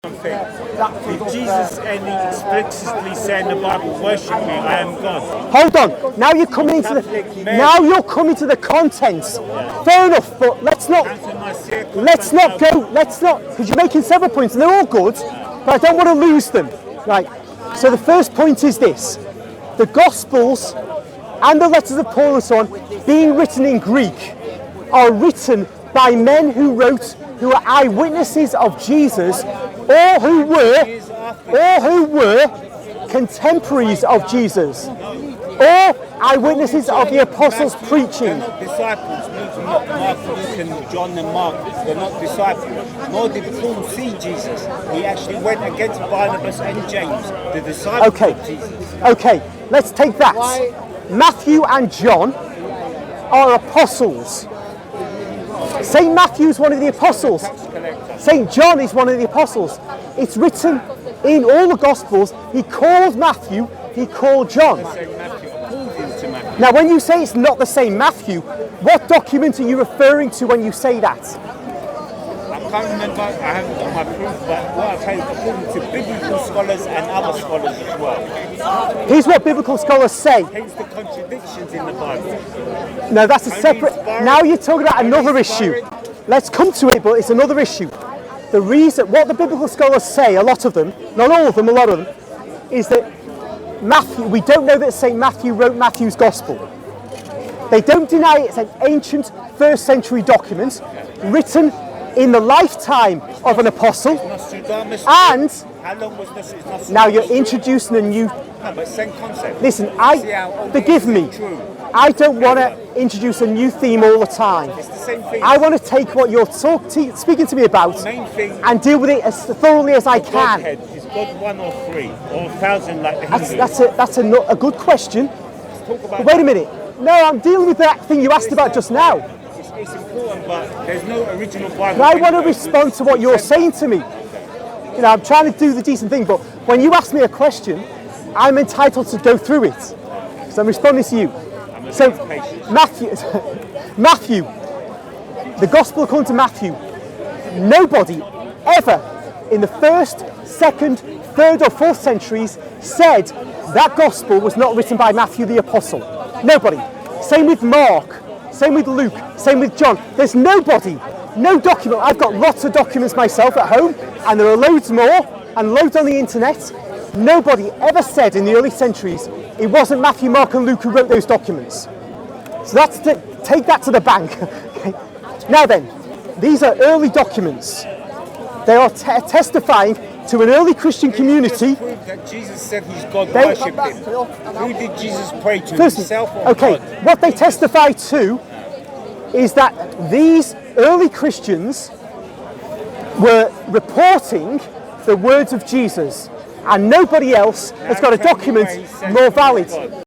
If Jesus explicitly said in the Bible, "Worship me, I am God." Hold on. Now you're coming into the contents. Fair enough, but let's not go. Because you're making several points, and they're all good, but I don't want to lose them. Right. So the first point is this: the Gospels and the letters of Paul and so on, being written in Greek, are written by men who were eyewitnesses of Jesus, or who were contemporaries of Jesus, or eyewitnesses of the apostles' preaching. They're not disciples. Not Mark, Luke, and John and Mark. They're not disciples. Nor did Paul see Jesus. He actually went against Barnabas and James, the disciples of Jesus. Okay, let's take that. Matthew and John are apostles. St. Matthew is one of the apostles. St. John is one of the apostles. It's written in all the Gospels. He called Matthew, he called John. Now, when you say it's not the same Matthew, what document are you referring to when you say that? I can't remember, I haven't got my proof, but what I've heard according to biblical scholars and other scholars as well. Here's what biblical scholars say. Hence the contradictions in the Bible. No, that's a separate... Now you're talking about another issue. Let's come to it, but it's another issue. The reason, what the biblical scholars say, a lot of them, not all of them, a lot of them, is that Matthew, we don't know that St. Matthew wrote Matthew's Gospel. They don't deny it's an ancient first century document written in the lifetime of an apostle. And now you're introducing a new... Listen, forgive me. I don't want to introduce a new theme all the time. I want to take what you're speaking to me about and deal with it as thoroughly as I can. Is God one or three or 1,000 like the Hindus? That's a good question. But wait a minute. No, I'm dealing with that thing you asked about just now. It's important, but there's no original Bible. I want to respond to what you're saying to me. You know, I'm trying to do the decent thing, but when you ask me a question, I'm entitled to go through it. So I'm responding to you. So, Matthew, the Gospel according to Matthew, nobody ever in the 1st, 2nd, 3rd or 4th centuries said that Gospel was not written by Matthew the Apostle. Nobody. Same with Mark, same with Luke, same with John. There's nobody, no document. I've got lots of documents myself at home, and there are loads more, and loads on the internet. Nobody ever said in the early centuries it wasn't Matthew, Mark and Luke who wrote those documents. So that's take that to the bank. Okay. Now then, these are early documents. They are testifying to an early Christian community. That Jesus said he's God, worshipped him. Who did Jesus pray to, himself or okay, God? What they testify to is that these early Christians were reporting the words of Jesus, and nobody else has got a document more valid.